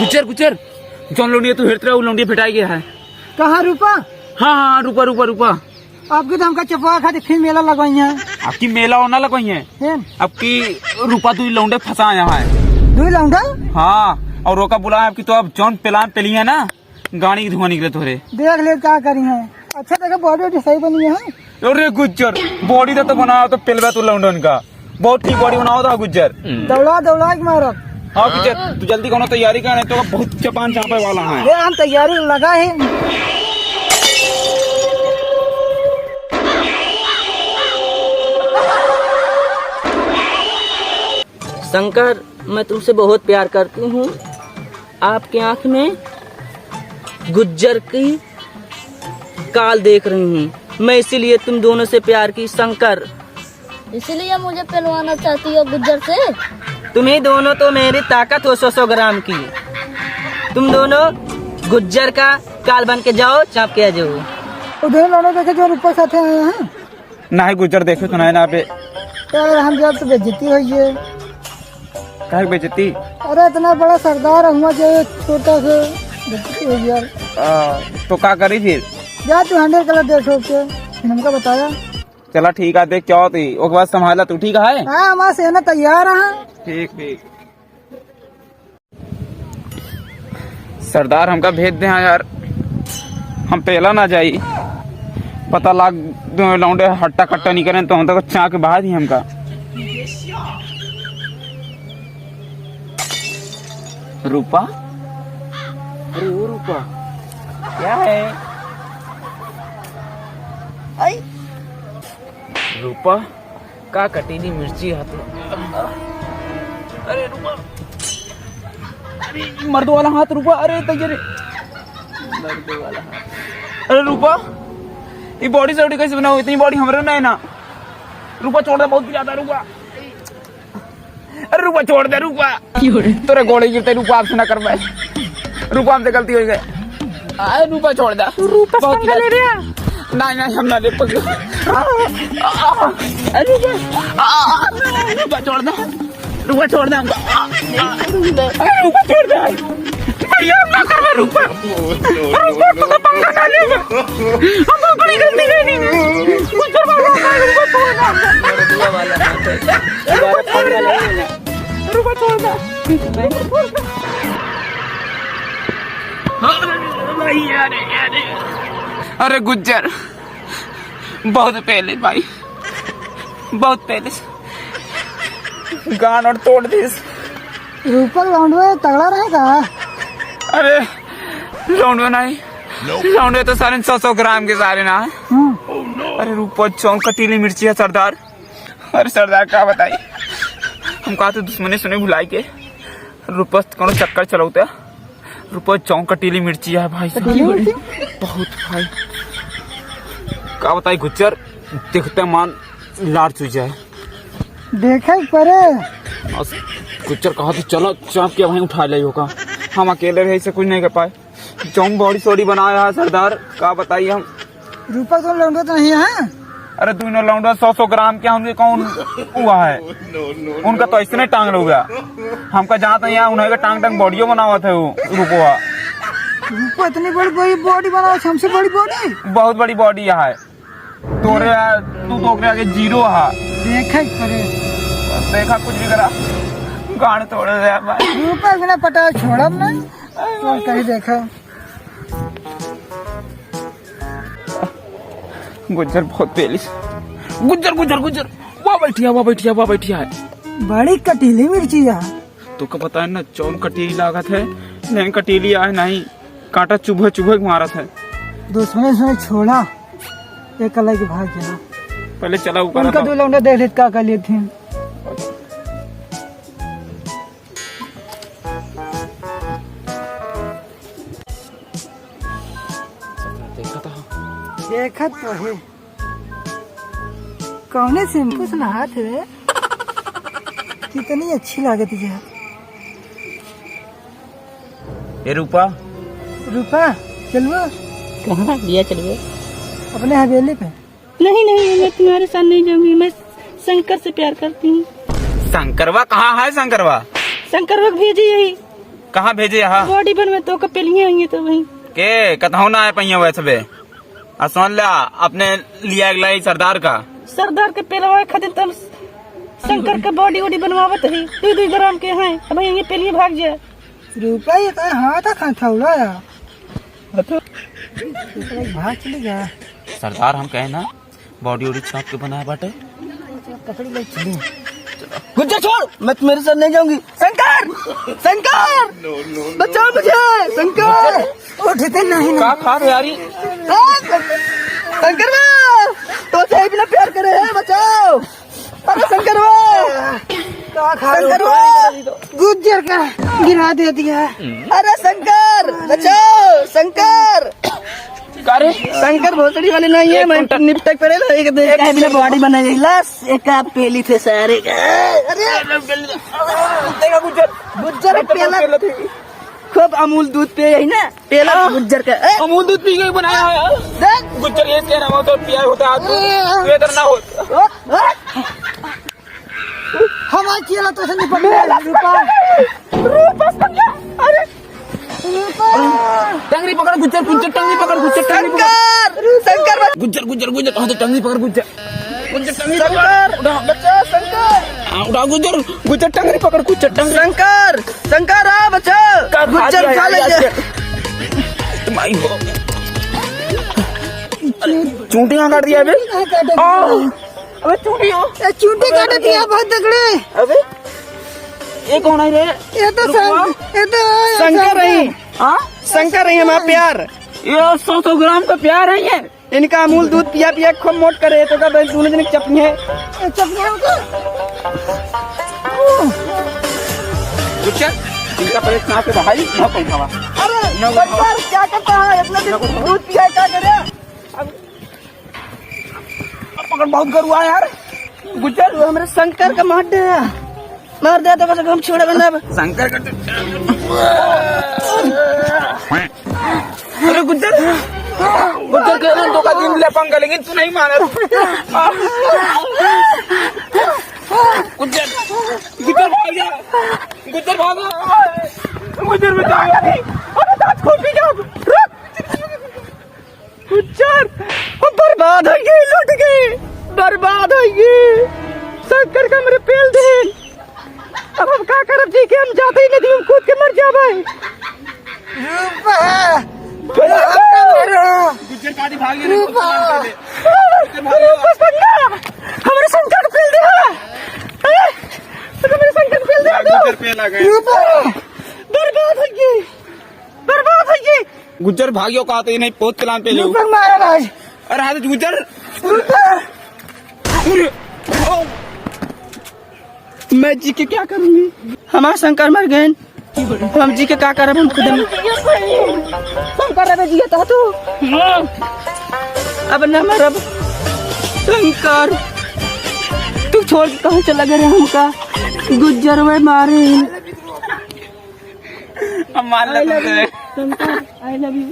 गुजर गुजर जौन लौंडिया तू हेरत रहा वो लौंडिया पिटाई गया है। कहाँ रूपा? हाँ रूपा रूपा रूपा। आपकी तो हमका चपवा खाती फिर मेला लगवाई है। आपकी मेला होना लगवाई है आपकी रूपा तू लौंडे फंसा यहाँ है। दो लौंडा? हाँ और रोका बुलाया आपकी तो अब जौन पिलान पिली है ना गाड़ी की धुआं निकले तोरे। देख ले क्या करी है। अच्छा देखा बॉडी सही बनी है। अरे गुज्जर बॉडी तो बनाओ तो पिलवा तू लौंडन का बहुत ठीक बॉडी बनाओ था गुज्जर। दौड़ा दौड़ा के मारो। हाँ गुज्जर तू जल्दी कौन तैयारी करने तो बहुत चपान चापे वाला है। हम तैयारी लगा है। शंकर मैं तुमसे बहुत प्यार करती हूँ। आपकी आंख में गुज्जर की काल देख रही हूँ मैं, इसीलिए तुम दोनों से प्यार की। शंकर इसीलिए मुझे पहलवाना चाहती हो गुज्जर से? तुम्हें दोनों तो मेरी ताकत हो 100 ग्राम की। तुम दोनों गुज्जर का काल बन के जाओ, चाप के आ जाओ। उधर लोग देखे जो रूपा साथे आए हैं ना ही गुज्जर देखे तो ना पे यार हम जब तो बेइज्जती हुई है। क्या बेइज्जती? अरे इतना बड़ा सरदार हुआ जो छोटा से बेइज्जती हुई यार। तो क्या करी फिर? जा तू 100 कलर देखो के हमका बताया। चला ठीक है देख क्या होती उसके बाद संभाला तू ठीक है। हाँ हमारा सेना तैयार है। ठीक ठीक सरदार हमका भेज दे यार हम पहला ना जाई पता लाग लौंडे हट्टा कट्टा नहीं करें तो हम तो चा के बाद ही हमका। रूपा अरे वो रूपा क्या है? आई रूपा का कटीली मिर्ची हाथ। अरे रूपा अरे मर्द वाला हाथ रूपा। अरे तैयारी मर्द वाला हाथ। अरे रूपा ये बॉडी से कैसे बनाओ? इतनी बॉडी हमारे ना है ना। रूपा छोड़ दे बहुत ज्यादा रूपा। अरे रूपा छोड़ दे रूपा तोरे गोड़े गिरते रूपा आपसे ना कर पाए। रूपा हमसे गलती हो गई। रूपा छोड़ दे। रूपा बहुत ले रहा नहीं नहीं हम ना ले पकड़। रूपा छोड़ दे रूपा छोड़ दे हमको। रूपा छोड़ दे भैया ना कर रूपा। रूपा तो पंगा ना ले हम बड़ी गलती करी है। गुज्जर वाला रूपा छोड़ दे दुआ वाला दोबारा पंगा नहीं लेना। रूपा छोड़ दे अरे गुज्जर बहुत पहले भाई बहुत पहले गान और तोड़ दी। रूपा लौंडवा तगड़ा रहेगा। अरे लौंडवा नहीं लौंडवे तो सारे 100 ग्राम के सारे ना। अरे रूपा चौंक कटीली मिर्ची है सरदार। अरे सरदार क्या बताई हम कहा तो दुश्मनी सुने भुलाई के रूपा कौन चक्कर चलाते रूपा चौंक कटीली मिर्ची है भाई बहुत भाई क्या बताई गुज्जर देखते मान लार चुई जाए। देखे परे गुज्जर कहा तो चलो चाप के वहीं उठा ले होगा। हम अकेले रहे से कुछ नहीं कर पाए। चौंक बॉडी सोडी बनाया है सरदार क्या बताइए हम। रूपा तो लौंडा तो नहीं है। अरे दोनों लौंडा 100 ग्राम के उनके कौन हुआ है? उनका तो इसने टांग हो गया हमका जहाँ तक यहाँ उन्हें टांग टांग बॉडियो बनावा था वो रूपा। रूपा इतनी बड़ी बॉडी बनाओ हमसे बड़ी बॉडी बहुत बड़ी बॉडी यहाँ है तोरे तू तो आगे जीरो है। देखा परे देखा कुछ भी करा गाड़ तोड़ दिया भाई। रूपा बिना पटा छोड़ा ना और कहीं देखा। गुज्जर बहुत पहले गुज्जर गुज्जर गुज्जर वहाँ बैठिया है बड़ी कटीली मिर्ची है। तो क्या पता है ना चौंक कटीली लागत है लेकिन कटीली है नहीं कांटा चुभे चुभे मारा था। दुश्मन से छोड़ा एक अलग के भाग गया। पहले चला ऊपर उनका दो लौंडा देख लेते क्या कर लिए थे। देखा तो है कौने शैम्पू से नहात है कितनी अच्छी लागत है। ये रूपा चलो कहाँ लिया चलिए अपने हवेली पे। नहीं मैं तुम्हारे साथ नहीं जाऊंगी। मैं शंकर से प्यार करती हूँ। शंकरवा कहाँ है? शंकरवा शंकर भेजी यही कहाँ भेजे यहाँ बॉडी बन में तो कपेलियां आई हैं तो वहीं के कतहु ना आए पहिया वैसे बे आ सुन ला अपने लिया अगला ही सरदार का सरदार के पेलवाए खातिर तब शंकर के बॉडी वॉडी बनवावत है 2 ग्राम के हैं अब ये पेलिए भाग जाए रुपया ये तो हाथ खाता हुआ यार भाग चले जा सरदार हम कहे ना बॉडी वॉडी छाप के बनाया बाटे कपड़े ले चले गुज्जर छोड़ मैं मेरे साथ नहीं जाऊंगी शंकर शंकर बचाओ मुझे शंकर उठते नहीं का खा रहे यारी शंकर तो से बिना प्यार करे है बचाओ अरे शंकर शंकर गुज्जर का गिरा दे दिया अरे शंकर बचाओ शंकर शंकर भोसड़ी वाले नहीं है मैं निपटक पड़े एक बिना बॉडी बनाई लाश एक आप पेली थे सारे अरे गुज्जर पेला खूब अमूल दूध पे है ना पेला गुज्जर का अमूल दूध पी के बनाया है गुज्जर ये कह रहा हूँ तो पिया होता है इधर ना हो हवा किया तो से निपट रूपा अरे टंगरी पकड़ गुज्जर गुज्जर टंगरी पकड़ गुज्जर टंगरी शंकर गुज्जर गुज्जर गुज्जर कहाँ तो टंगरी पकड़ गुज्जर गुज्जर टंगरी शंकर बच्चा शंकर उठा गुज्जर गुज्जर टंगरी पकड़ गुज्जर टंगरी शंकर शंकर आ बच्चा गुज्जर खा ले तुम्हारी हो चूंटियां काट दिया अबे अबे चूड़ियों चूंटी काट दिया बहुत तगड़े अबे ये कौन है रे ये तो शंकर रही हाँ शंकर रही हमारा प्यार ये 100 ग्राम का प्यार है ये इनका अमूल दूध पिया पिया खूब मोट करे तो कब दोनों जन चपनी है गुज्जर इनका पहले कहाँ पे भाई ना पहुँचावा अरे शंकर क्या करता है इतना दिन दूध पिया क्या करे पकड़ बहुत गरुआ यार गुज्जर वो हमारे शंकर का मार दे तो बस हम छोड़े बंदा शंकर का अरे गुज्जर गुज्जर कह रहे 2 का दिन ले पंगा लेकिन तू नहीं माना गुज्जर गुज्जर भाग जा गुज्जर भागो गुज्जर बचाओ अरे दांत खोल के जाओ गुज्जर हम बर्बाद हो गए लुट गए बर्बाद हो गए शंकर का मेरे पेल दे अब हम क्या करब जी के हम जाते ही नदी में कूद के मर जावे गुज्जर काटी भाग ले हमारे शंकर को पेल दे हमारे शंकर को पेल दे गुज्जर पे लगे बर्बाद हो गई गुज्जर भागियो का तो नहीं पोत कलाम पे ले महाराज अरे हाथ गुज्जर मैं जी के क्या करूंगी हमारा शंकर मर गए हम जी के क्या करब हम खुद शंकर अबे जी तो तू अब न मरब शंकर तू छोड़ के कहाँ चला गया हमका गुज्जर वे मारे हम मान ले शंकर आई लव यू